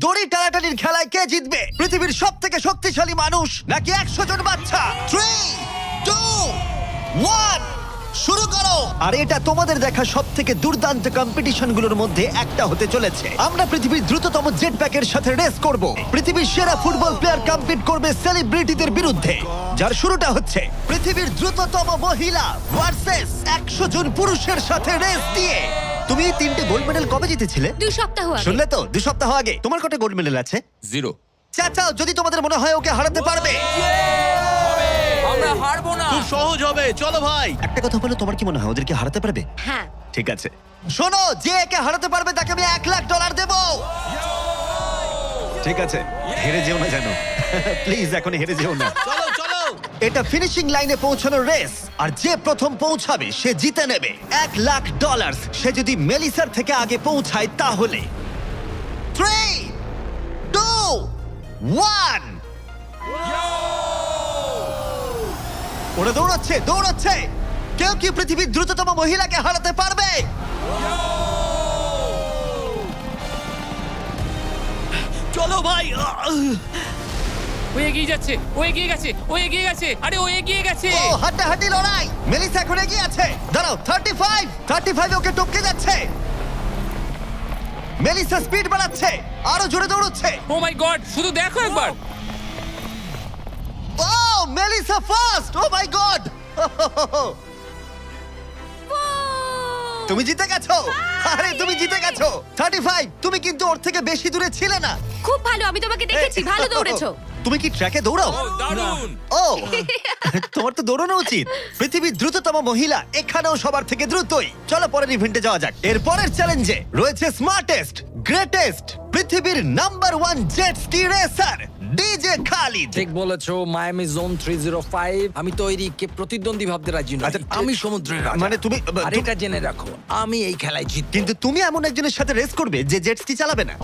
দড়ি টানাটানির খেলায় কে জিতবে? পৃথিবীর সব থেকে শক্তিশালী মানুষ নাকি 100 জন বাচ্চা? 3, 2, 1 শুরু করো। আর এটা তোমাদের দেখা সব থেকে দুর্দান্ত কম্পিটিশনগুলোর মধ্যে একটা হতে চলেছে। আমরা পৃথিবীর দ্রুততম জেট প্যাকের সাথে রেস করব। পৃথিবীর সেরা ফুটবল প্লেয়ার কম্পিট করবে সেলিব্রিটিদের বিরুদ্ধে, যার শুরুটা হচ্ছে পৃথিবীর দ্রুততম মহিলা ভার্সেস 100 জন পুরুষের সাথে রেস দিয়ে। তুমি এই 3টে গোল্ড মেডেল কবে জিতেছিলে? 2 সপ্তাহ আগে। শুনলে তো, 2 সপ্তাহ আগে। তোমার কত গোল্ড মেডেল আছে? 0। চাচাও যদি তোমাদের মনে হয় ওকে হারাতে পারবে। আমরা হারবো না। খুব সহজ হবে, চলো ভাই। একটা কথা বলো, তোমার কি মনে হয় ওদেরকে হারাতে পারবে? হ্যাঁ। ঠিক আছে, শোনো, যে একে হারাতে পারবে তাকে আমি $1,00,000 দেব। ঠিক আছে, হেরে যেও না জানো। প্লিজ এখন হেরে যেও না। চলো চলো। এটা ফিনিশিং লাইনে পৌঁছানোর রেস, আর যে প্রথম পৌঁছাবে সে জিতে নেবে $1,00,000। সে যদি মেলিসার থেকে আগে পৌঁছায় তাহলে 3, 2, 1 ওরা দৌড়াচ্ছে দৌড়াচ্ছে। কেউ কি পৃথিবীর দ্রুততম মহিলাকে হারাতে পারবে? চলো ভাই। ও এগিয়ে যাচ্ছে, ও এগিয়ে গেছে, ও এগিয়ে গেছে। আরে ও এগিয়ে গেছে। ও হাড্ডাহাড্ডি লড়াই। মেলিসা এখন এগিয়ে আছে। দাঁড়াও, 35 ওকে টপকে যাচ্ছে। মেলিসা স্পিড বাড়াচ্ছে, আরো জোরে দৌড়চ্ছে। ও মাই গড, শুধু দেখো একবার। Oh Melissa first. ও মাই গড, তুমি জিতে গেছো। আরে তুমি জিতে গেছো। 35, তুমি কিন্তু ওর থেকে বেশি দূরে ছিলে না। খুব ভালো, আমি তোমাকে দেখেছি, ভালো দৌড়েছো। তুমি কি ট্র্যাকে দৌড়াও? ও দারুণ। ও তোমার তো দৌড়ানো উচিত। পৃথিবীর দ্রুততম মহিলা এখানেও সবার থেকে দ্রুতই। চলো পরের ইভেন্টে যাওয়া যাক। এর পরের চ্যালেঞ্জে রয়েছে স্মার্টেস্ট, গ্রেটেস্ট, পৃথিবীর number 1 jet ski racer DJ Khalid. ঠিক বলেছো, মায়ামি জোন 305। আমি তৈরি, কে প্রতিদ্বন্দ্বী ভাবতে রাজি নই। আচ্ছা, আমি সমুদ্রের রাজা। মানে তুমি আর এটা জেনে রাখো, আমি এই খেলায় জিতবো। কিন্তু তুমি এমন একজনের সাথে রেস করবে যে জেট স্কি চালাবে না।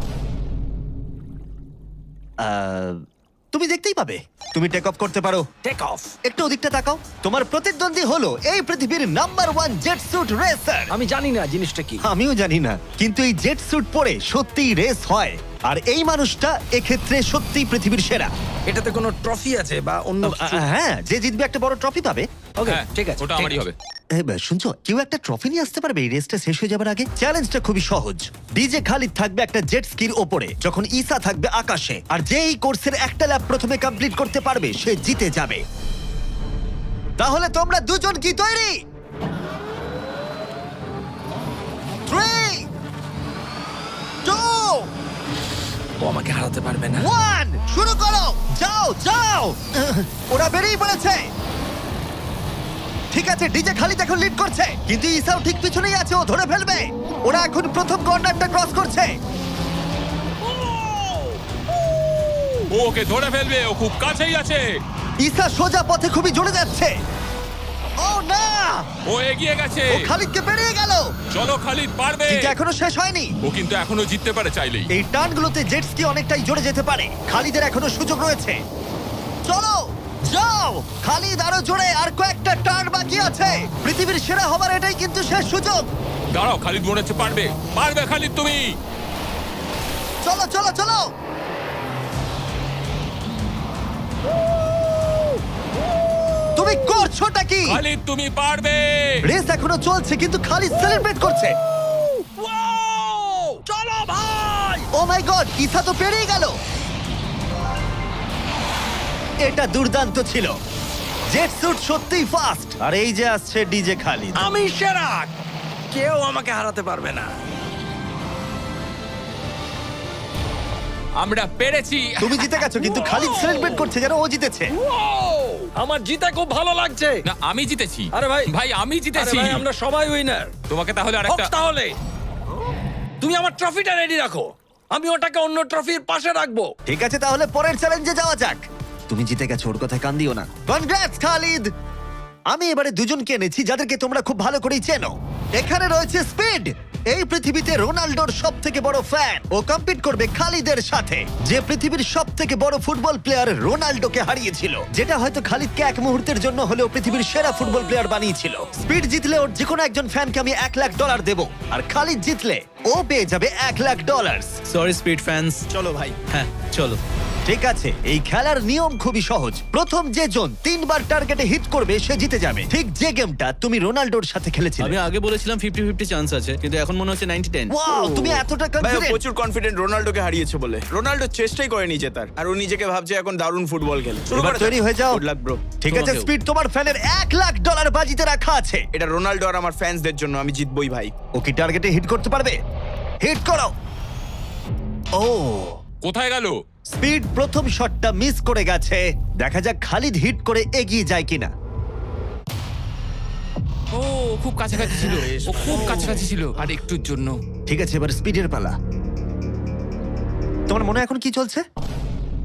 তুমি দেখতেই পাবে। তুমি টেক অফ করতে পারো। Take off. একটু ওদিকটা তাকাও। তোমার প্রতিদ্বন্দ্বী হলো এই পৃথিবীর নাম্বার 1 জেট স্যুট রেসার। আমি জানি না জিনিসটা কি। আমিও জানি না, কিন্তু এই জেট স্যুট পরে সত্যিই রেস হয়। আর এই মানুষটা এক্ষেত্রে সত্যিই পৃথিবীর সেরা। এটাতে কোনো ট্রফি আছে বা অন্য কিছু? হ্যাঁ, যে জিতবে একটা বড় ট্রফি পাবে। ওকে, হ্যাঁ, ঠিক আছে, ওটা ঠিক আমারই আছে। হবে। শুনছো, কেউ একটা ট্রফি নিয়ে আসতে পারবে এই রেসটা শেষ হয়ে যাবার আগে? চ্যালেঞ্জটা খুবই সহজ। ডিজে খালিদ থাকবে একটা জেট স্কির ওপরে, যখন ঈসা থাকবে আকাশে। আর যে এই কোর্সের একটা ল্যাব প্রথমে কমপ্লিট করতে পারবে সে জিতে যাবে। তাহলে তোমরা দুজন কি তৈরি? 3, 2, ও আমাকে হারাতে পারবে না। 1 শুরু করো। যাও যাও। ওরা বেরিয়ে পড়েছে। ঠিক আছে, ডিজে খালিদ এখন লিড করছে, কিন্তু ইসাও ঠিক পিছনেই আছে, ও ধরে ফেলবে। ওরা এখন প্রথম কর্নারটা ক্রস করছে। ও ওকে ধরে ফেলবে, ও খুব কাছেই আছে। ইসা সোজা পথে খুবই জোরে যাচ্ছে। ও না, ও এগিয়ে গেছে। ও খালিদকে পেরিয়ে গেল। চলো খালিদ, পারবে। কিন্তু এখনো শেষ হয়নি। ও কিন্তু এখনো জিততে পারে চাইলেই। এই টার্নগুলোতে জেট স্কি অনেকটাই জোরে যেতে পারে। খালিদের এখনো সুযোগ রয়েছে। চলো যাও খালিদ, আরো জোরে। আর কয়েকটা টার্ন বাকি আছে। পৃথিবীর সেরা হবার এটাই কিন্তু শেষ সুযোগ। দাঁড়াও, খালিদ মনে হচ্ছে পারবে। পারবে খালিদ তুমি। চলো চলো চলো। তুমি করছোটা কি? খালিদ তুমি পারবে। রেস এখনো চলছে, কিন্তু খালিদ সেলিব্রেট করছে। চলো ভাই। ও মাই গড, ইসা তো পেরিয়ে গেল। এটা দুর্দান্ত ছিল। জেট স্যুট সত্যিই ফাস্ট। আর এই যে আসছে ডিজে খালিদ। আমি সেরা, কেউ আমাকে হারাতে পারবে না। আমরা পেরেছি। তুমি জিতে গেছো, কিন্তু খালিদ সেলিব্রেট করছে যেন ও জিতেছে। আমার জিতে খুব ভালো লাগছে। না, আমি জিতেছি। আরে ভাই, ভাই আমি আরে জিতেছি। ভাই, আমরা সবাই উইনার। তোমাকে তাহলে আরেকটা। তাহলে তুমি আমার ট্রফিটা রেডি রাখো, আমি ওটাকে অন্য ট্রফির পাশে রাখবো। ঠিক আছে, তাহলে পরের চ্যালেঞ্জে যাওয়া যাক। তুমি জিতে গেছো, ওর কথায় কান দিও না। কনগ্রাটস খালিদ। আমি এবারে দুজনকে এনেছি যাদেরকে তোমরা খুব ভালো করেই চেনো। এখানে রয়েছে স্পিড, এই পৃথিবীতে রোনাল্ডোর সব থেকে বড় ফ্যান। ও কম্পিট করবে খালিদের সাথে, যে পৃথিবীর সব থেকে বড় ফুটবল প্লেয়ার রোনাল্ডোকে হারিয়েছিল, যেটা হয়তো খালিদকে এক মুহূর্তের জন্য হলেও পৃথিবীর সেরা ফুটবল প্লেয়ার বানিয়েছিল। স্পিড জিতলে ওর যে কোনো একজন ফ্যানকে আমি $1,00,000 দেবো, আর খালিদ জিতলে ও পেয়ে যাবে $1,00,000। Sorry speed fans. চলো ভাই। হ্যাঁ চলো। ঠিক আছে, এই খেলার নিয়ম খুবই সহজ। প্রথম যে জন 3বার টার্গেটে হিট করবে সে জিতে যাবে, ঠিক যে গেমটা তুমি রোনাল্ডোর সাথে খেলেছিলে। আমি আগে বলেছিলাম 50-50 চান্স আছে, কিন্তু এখন মনে হচ্ছে 90-10। ওয়াও, তুমি এতটা ভাই ও কনফিডেন্ট। প্রচুর কনফিডেন্ট রোনাল্ডোকে হারিয়েছে বলে। রোনাল্ডো চেষ্টাই করেনি জেতার, আর ও নিজেকে ভাবছে এখন দারুণ ফুটবল খেলে। শুরু এবার করে তৈরি হয়ে যাও। Good luck bro. ঠিক আছে তোমাকেও। স্পিড, তোমার ফ্যানের $1,00,000 বাজিতে রাখা আছে। এটা রোনাল্ডো আর আমার ফ্যান্সদের জন্য, আমি জিতবই ভাই। ও কি টার্গেটে হিট করতে পারবে? হিট করো। ও, কোথায় গেল? স্পিড প্রথম শটটা মিস করে গেছে। দেখা যাক খালিদ হিট করে এগিয়ে যায় কিনা। ও খুব কাছাকাছি ছিল, ও খুব কাছাকাছি ছিল, আর একটুর জন্য। ঠিক আছে, এবার স্পিডের পালা। তোমার মনে এখন কি চলছে?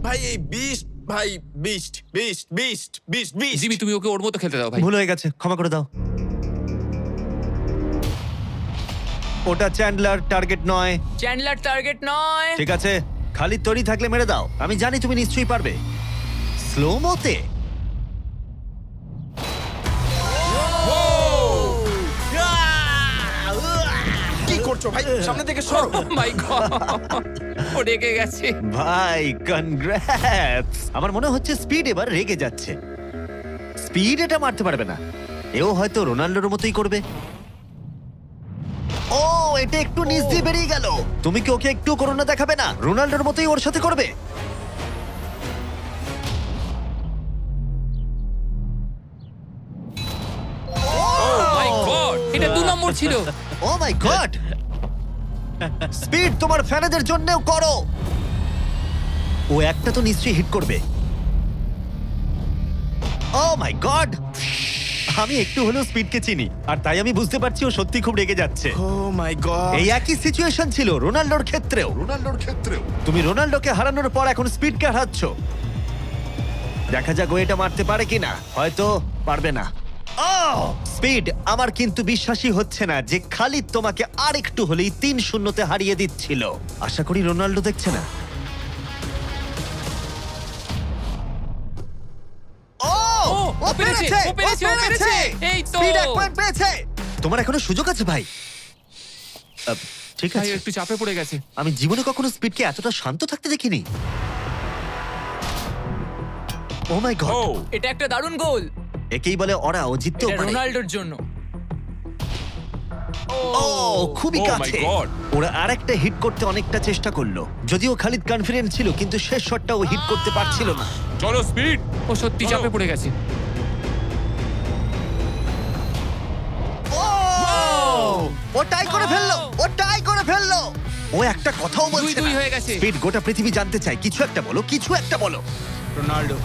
ভাই এই বিস্ট, ভাই beast beast beast beast beast. Jimmy, তুমি ওকে ওর মতো খেলতে দাও ভাই। ভুল হয়ে গেছে, ক্ষমা করে দাও। ওটা চ্যান্ডলার, টার্গেট নয়। চ্যান্ডলার টার্গেট নয়। ঠিক আছে, খালিদ তৈরি থাকলে মেরে দাও। আমি জানি তুমি নিশ্চয়ই পারবে। স্লো মোতে। কি করছো ভাই? সামনে থেকে সরো। মাই গড, ও রেগে গেছে। ভাই কনগ্রাটস। আমার মনে হচ্ছে স্পিড এবার রেগে যাচ্ছে। স্পিড এটা মারতে পারবে না, এও হয়তো রোনাল্ডোর মতোই করবে। ও, এটা একটু নিচ দিয়ে বেরিয়ে গেল। তুমি কি ওকে একটু করোনা দেখাবে না? রোনাল্ডোর মতোই ওর সাথে করবে। মাই গড, এটা 2 নম্বর ছিল। ও মাই গড। স্পিড তোমার ফ্যানেদের জন্যও করো। ও একটা তো নিশ্চয়ই হিট করবে। ও মাই গড, আমি একটু হলেও স্পিডকে চিনি, আর তাই আমি বুঝতে পারছি ও সত্যি খুব রেগে যাচ্ছে। ও মাই গড। এই একই সিচুয়েশন ছিল রোনাল্ডোর ক্ষেত্রেও। তুমি রোনাল্ডোকে হারানোর পর এখন স্পিডকে হারাচ্ছ। দেখা যাক ও এটা মারতে পারে কিনা। হয়তো পারবে না। স্পিড, আমার কিন্তু বিশ্বাসই হচ্ছে না যে খালিদ তোমাকে আর একটু হলেই 3-0-তে হারিয়ে দিচ্ছিল। আশা করি রোনাল্ডো দেখছে না। ও পেরেছে, ও পেরেছে, ও পেরেছে। এই তো। স্পিড 1 পয়েন্ট পেয়েছে। তোমার এখনো সুযোগ আছে ভাই। ঠিক ভাই আছে, একটু চাপে পড়ে গেছে। আমি জীবনে কখনো স্পিডকে এতটা শান্ত থাকতে দেখিনি। ও মাই গড, এটা একটা দারুণ গোল। একেই বলে ওরা ও জিততেও এটা পারে। রোনাল্ডোর জন্য। ও, খুবই Oh my কাছে। God! ওরা আরেকটা হিট করতে অনেকটা চেষ্টা করলো, যদিও খালিদ কনফিডেন্ট ছিল, কিন্তু শেষ শটটা ও হিট করতে পারছিল না। চলো স্পিড। ও সত্যি চাপে পড়ে গেছে। ও টাই করে ফেললো, ও টাই করে ফেললো। ও একটা কথাও বলছে 2-2 না। হয়ে গেছে। স্পিড, গোটা পৃথিবী জানতে চায়, কিছু একটা বলো, কিছু একটা বলো। রোনাল্ডো।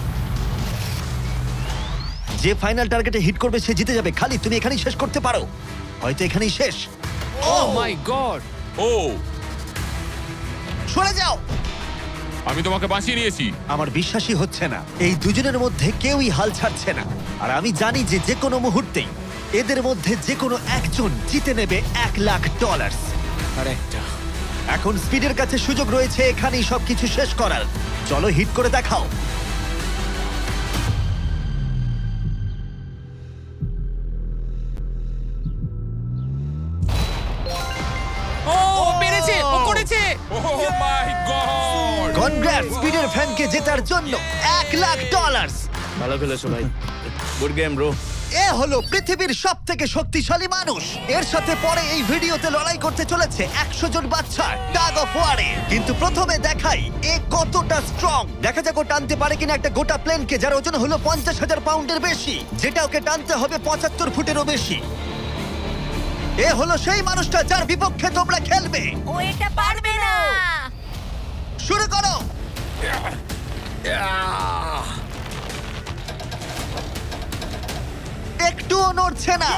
যে ফাইনাল টার্গেটে হিট করবে সে জিতে যাবে। খালিদ, তুমি এখানেই শেষ করতে পারো, হয়তো এখানেই শেষ। ও মাই গড। ও, সরে যাও। আমি তোমাকে বাঁচিয়ে নিয়েছি। আমার বিশ্বাসই হচ্ছে না, এই দুজনের মধ্যে কেউই হাল ছাড়ছে না। আর আমি জানি যে যে কোনো মুহূর্তেই এদের মধ্যে যে কোনো একজন জিতে নেবে $1,00,000। আর একটা। এখন স্পিডের কাছে সুযোগ রয়েছে এখানেই সবকিছু শেষ করার। চলো হিট করে দেখাও। ও পেরেছে, ও করেছে। ও মাই গড! কনগ্রাটস স্পিডের ফ্যানকে জেতার জন্য $1,00,000। ভালো খেলেছো ভাই। Good game bro. এ হলো পৃথিবীর সব থেকে শক্তিশালী মানুষ। এর সাথে পরে এই ভিডিওতে লড়াই করতে চলেছে 100 জন বাচ্চা টাগ অফ ওয়ারে। কিন্তু প্রথমে দেখাই এ কতটা স্ট্রং। দেখা যাক ও টানতে পারে কিনা একটা গোটা প্লেনকে, যার ওজন হলো 50,000 পাউন্ডের বেশি, যেটা ওকে টানতে হবে 75 ফুটেরও বেশি। এ হলো সেই মানুষটা যার বিপক্ষে তোমরা খেলবে। ও এটা পারবে না। শুরু করো। একটুও নড়ছে না।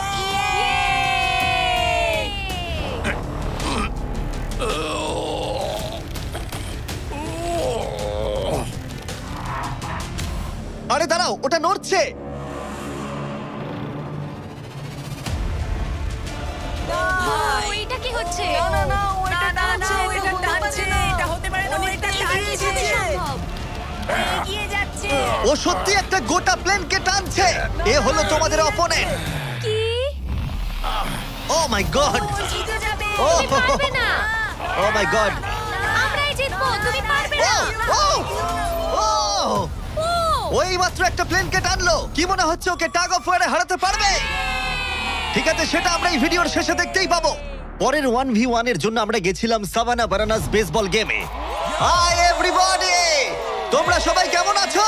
আরে দাঁড়াও, ওটা নড়ছে। ও, এটা কি হচ্ছে? টানছে না, না, ও এটা না, টানছে, না, এটা হতে পারে টানছে। না। এটা হতে পারে না, ও এটা অনেকটা টানছে। এগিয়ে সম্ভব। এগিয়ে যাচ্ছে। ও সত্যি একটা গোটা প্লেনকে টানছে। এ হলো তোমাদের অপোনেন্ট। কি ও মাই গড, ও জিতে যাবে। ও তুমি পারবে না ও মাই গড, আমরাই জিতবো তুমি পারবে ও না ও ও ও ওই মাত্র একটা প্লেনকে টানলো। কি মনে হচ্ছে ওকে টাগ অফ ওয়ারে হারাতে পারবে? ঠিক আছে, সেটা আমরা এই ভিডিওর শেষে দেখতেই পাবো। পরের 1v1 এর জন্য আমরা গেছিলাম সাভানা বারানাস বেসবল গেমে। হাই এভরিবডি, তোমরা সবাই কেমন আছো?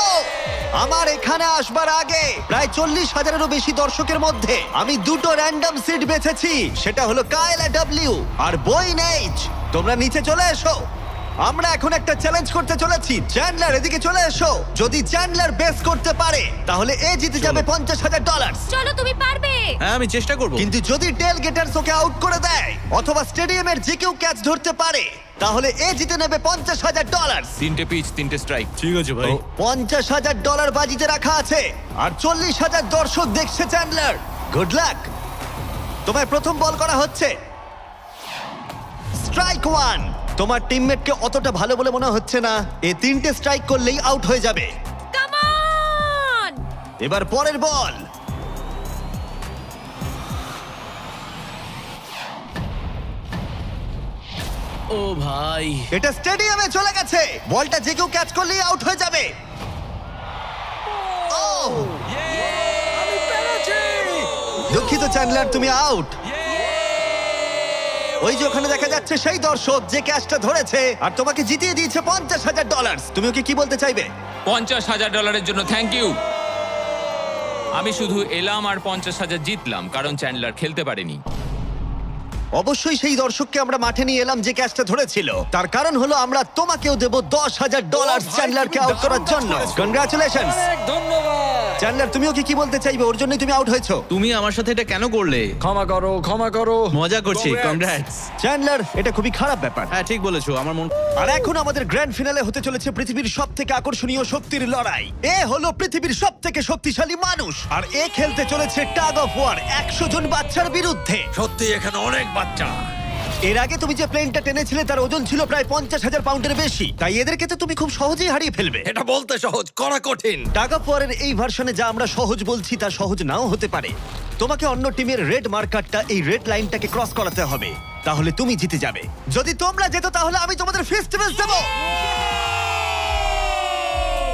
আমার এখানে আসবার আগে প্রায় 40,000-এরও বেশি দর্শকের মধ্যে আমি দুটো র্যান্ডম সিট বেছেছি। সেটা হলো কায়লা ডব্লিউ আর বয়েন এইচ। তোমরা নিচে চলে এসো। আমরা এখন একটা চ্যালেঞ্জ করতে চলেছি। চ্যান্ডলার, এদিকে চলে এসো। যদি চ্যান্ডলার বেস করতে পারে তাহলে এ জিতে যাবে $50,000। চলো তুমি পারবে হ্যাঁ আমি চেষ্টা করব। কিন্তু যদি টেল গেটার্স ওকে আউট করে দেয় অথবা স্টেডিয়ামের যে কেউ ক্যাচ ধরতে পারে তাহলে এ জিতে নেবে $50,000। 3টে পিচ 3টে স্ট্রাইক। ঠিক আছে ভাই। $50,000 বাজিতে রাখা আছে আর 40,000 দর্শক দেখছে। Chandler, good luck. তোমায় প্রথম বল করা হচ্ছে। স্ট্রাইক 1। তোমার টিমমেটকে অতটা ভালো বলে মনে হচ্ছে না। এ 3টে স্ট্রাইক করলেই আউট হয়ে যাবে। কাম অন এবার পরের বল। ও ভাই, এটা স্টেডিয়ামে চলে গেছে। বলটা যে কেউ ক্যাচ করলেই আউট হয়ে যাবে। ও আমি পেরেছি। দুঃখিত চ্যান্ডলার, তুমি আউট। ওই যে ওখানে দেখা যাচ্ছে সেই দর্শক যে ক্যাচটা ধরেছে আর তোমাকে জিতিয়ে দিয়েছে $50,000। তুমি ওকে কি বলতে চাইবে? $50,000 জন্য থ্যাংক ইউ। আমি শুধু এলাম আর 50,000 জিতলাম কারণ চ্যান্ডলার খেলতে পারেনি। অবশ্যই সেই দর্শককে আমরা মাঠে নিয়ে এলাম যে ক্যাচটা ধরেছিল। তার কারণ হলো আমরা তোমাকেও দেব $10,000 চ্যান্ডলারকে আউট করার জন্য। কনগ্রাচুলেশনস অনেক ধন্যবাদ। চ্যান্ডলার, তুমি ওকে কি বলতে চাইবে? ওর জন্যই তুমি আউট হয়েছো। তুমি আমার সাথে এটা কেন করলে? ক্ষমা করো, ক্ষমা করো। মজা করছি, কংগ্রাটস। চ্যান্ডলার, এটা খুবই খারাপ ব্যাপার। হ্যাঁ ঠিক বলেছো, আমার মন। আর এখন আমাদের গ্র্যান্ড ফিনালে হতে চলেছে পৃথিবীর সবথেকে আকর্ষণীয় শক্তির লড়াই। এ হলো পৃথিবীর সবথেকে শক্তিশালী মানুষ আর এ খেলতে চলেছে টাগ অফ ওয়ার 100 জন বাচ্চার বিরুদ্ধে। সত্যি এখানে অনেক বাচ্চা। এর আগে তুমি যে প্লেনটা টেনেছিলে তার ওজন ছিল প্রায় 50,000 পাউন্ডের বেশি। তাই এদেরকে তো তুমি খুব সহজেই হারিয়ে ফেলবে। এটা বলতে সহজ, করা কঠিন। টাগ অফ ওয়ারের এই ভার্সনে যা আমরা সহজ বলছি তা সহজ নাও হতে পারে। তোমাকে অন্য টিমের রেড মার্কারটা এই রেড লাইনটাকে ক্রস করাতে হবে, তাহলে তুমি জিতে যাবে। যদি তোমরা যেত তাহলে আমি তোমাদের ফেস্টিভ্যাল দেব।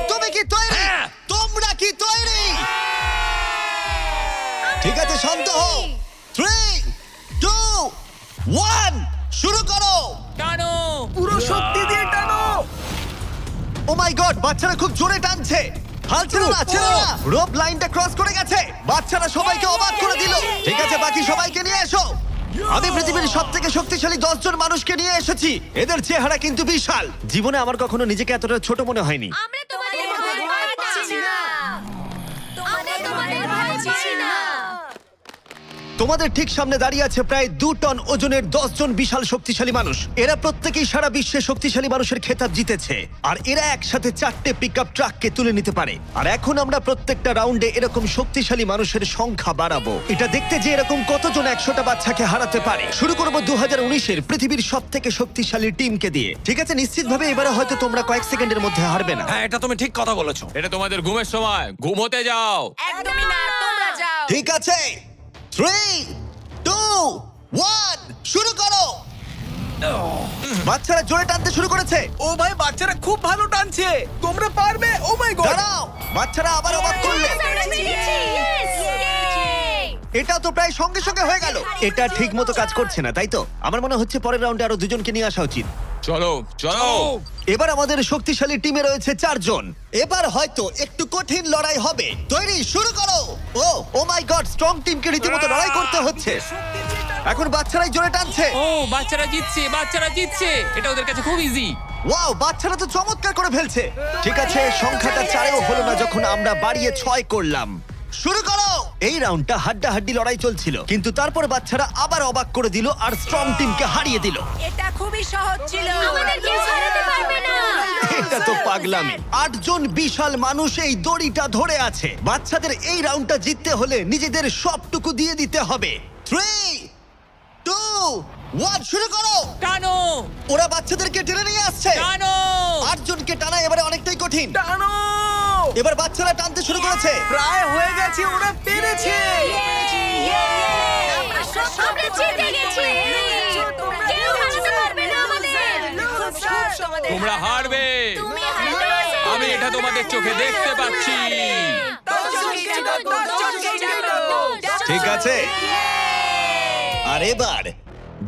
তুমি কি তৈরি? হ্যাঁ। তোমরা কি তৈরি? ঠিক আছে, শান্ত হও। 3, 2, 1 শুরু করো। টানো। পুরো শক্তি দিয়ে টানো। ও মাই গড, বাচ্চারা খুব জোরে টানছে। হাল ছেড়ো না, ছেড়ো না। রোপ লাইনটা ক্রস করে গেছে। বাচ্চারা সবাইকে অবাক করে দিল। ঠিক আছে, বাকি সবাইকে নিয়ে এসো। আমি পৃথিবীর সবথেকে শক্তিশালী 10 জন মানুষকে নিয়ে এসেছি। এদের চেহারা কিন্তু বিশাল। জীবনে আমার কখনো নিজেকে এতটা ছোট মনে হয়নি। আমরা তোমাদের ভয় পাচ্ছি না আমরা তোমাদের ভয় পাচ্ছি না তোমাদের ঠিক সামনে দাঁড়িয়ে আছে প্রায় 2 টন ওজনের 10 জন বিশাল শক্তিশালী মানুষ। এরা প্রত্যেকেই সারা বিশ্বে শক্তিশালী মানুষের খেতাব জিতেছে আর এরা একসাথে 4টে পিকআপ ট্রাককে তুলে নিতে পারে। আর এখন আমরা প্রত্যেকটা রাউন্ডে এরকম শক্তিশালী মানুষের সংখ্যা বাড়াবো, এটা দেখতে যে এরকম কতজন 100টা বাচ্চাকে হারাতে পারে। শুরু করব 2019-এর পৃথিবীর সবথেকে শক্তিশালী টিমকে দিয়ে। ঠিক আছে, নিশ্চিতভাবে এবারে হয়তো তোমরা কয়েক সেকেন্ডের মধ্যে হারবে না। হ্যাঁ, এটা তুমি ঠিক কথা বলেছো। এটা তোমাদের ঘুমের সময়, ঘুমোতে যাও। একদমই না, তোমরা যাও। ঠিক আছে, 3, 2, 1 শুরু করো। বাচ্চারা জোরে টানতে শুরু করেছে। ও ভাই, বাচ্চারা খুব ভালো টানছে। তোমরা পারবে। ও মাই গড। দাঁড়াও, বাচ্চারা আবার অবাক করলে। আমরা পেরেছি ইয়েস এটা তো প্রায় সঙ্গে সঙ্গে হয়ে গেল। এটা ঠিক মতো কাজ করছে না, তাই তো? আমার মনে হচ্ছে পরের রাউন্ডে আরো 2 জনকে নিয়ে আসা উচিত। চলো চলো। এবার আমাদের শক্তিশালী টিমে রয়েছে 4 জন। এবার হয়তো একটু কঠিন লড়াই হবে। তৈরি, শুরু করো। ও মাই গড, স্ট্রং টিমকে রীতিমতো লড়াই করতে হচ্ছে। এখন বাচ্চারাই জোরে টানছে। ও বাচ্চারা জিতছে, বাচ্চারা জিতছে। এটা ওদের কাছে খুব ইজি। ওয়াও, বাচ্চারা তো চমৎকার করে ফেলছে। ঠিক আছে, সংখ্যাটা 4-এও হলো না যখন আমরা বাড়িয়ে 6 করলাম। শুরু করো। এই রাউন্ডটা হাড্ডাহাড্ডি লড়াই চলছিল, কিন্তু তারপর বাচ্চারা আবার অবাক করে দিল আর স্ট্রং টিমকে হারিয়ে দিল। এটা খুবই সহজ ছিল। আমাদের কেউ হারাতে পারবে না এটা তো পাগলামি। 8 জন বিশাল মানুষ এই দড়িটা ধরে আছে। বাচ্চাদের এই রাউন্ডটা জিততে হলে নিজেদের সবটুকু দিয়ে দিতে হবে। 3, 2, 1 শুরু করো। টানো ওরা বাচ্চাদেরকে টেনে নিয়ে আসছে। টানো 8 জনকে টানা এবারে অনেকটাই কঠিন। টানো! এবার বাচ্চারা টানতে শুরু করেছে। প্রায় হয়ে গেছে, ওরা পেরেছে। আমরা জিতে গেছি। কেউ হারাতে পারবে না আমাদের। তোমরা হারবে তুমি হারবে। আমি এটা তোমাদের চোখে দেখতে পাচ্ছি। ঠিক আছে, আর এবার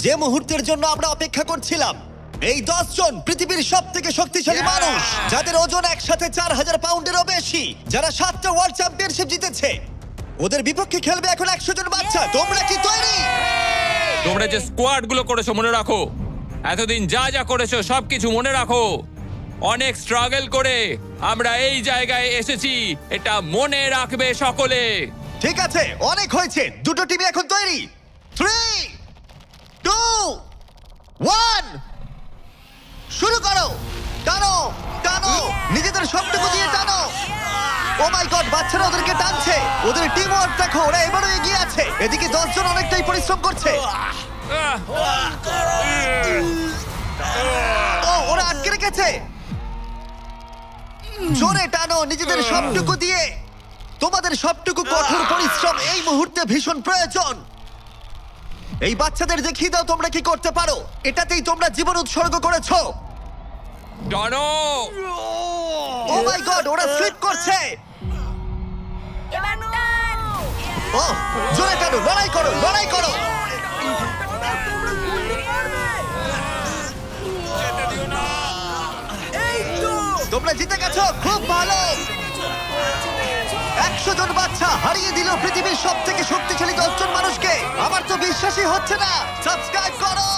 যে মুহূর্তের জন্য আমরা অপেক্ষা করছিলাম, এই 10 জন পৃথিবীর সব থেকে শক্তিশালী মানুষ, যাদের ওজন একসাথে 4000 পাউন্ডেরও বেশি, যারা 7টা ওয়ার্ল্ড চ্যাম্পিয়নশিপ জিতেছে, ওদের বিপক্ষে খেলবে এখন 100 জন বাচ্চা। তোমরা কি তৈরি? তোমরা যে স্কোয়াড গুলো করেছো মনে রাখো, এতদিন যা যা করেছো সবকিছু মনে রাখো। অনেক স্ট্রাগল করে আমরা এই জায়গায় এসেছি, এটা মনে রাখবে সকলে। ঠিক আছে, অনেক হয়েছে। দুটো টিম এখন তৈরি। 3, 2, 1 শুরু করো। টানো টানো, নিজেদের সবটুকু দিয়ে টানো। ও মাই গড, বাচ্চারা ওদেরকে টানছে। ওদের টিম ওয়ার্ক দেখো, ওরা এবারও এগিয়ে আছে। এদিকে 10 জন অনেকটাই পরিশ্রম করছে। ও, ওরা আটকে রেখেছে। জোরে টানো নিজেদের সবটুকু দিয়ে। তোমাদের সবটুকু কঠোর পরিশ্রম এই মুহূর্তে ভীষণ প্রয়োজন। এই বাচ্চাদের দেখিয়ে দাও তোমরা কি করতে পারো। এটাতেই তোমরা জীবন উৎসর্গ করেছো। টানো ও মাই গড, ওরা স্লিপ করছে। এবার টান। ও, জোরে টানো, লড়াই করো, লড়াই করো। তোমরা জিতে গেছো, খুব ভালো। 100 জন বাচ্চা হারিয়ে দিল পৃথিবীর সব থেকে শক্তিশালী 10 জন মানুষকে। আমার তো বিশ্বাসই হচ্ছে না। সাবস্ক্রাইব করো।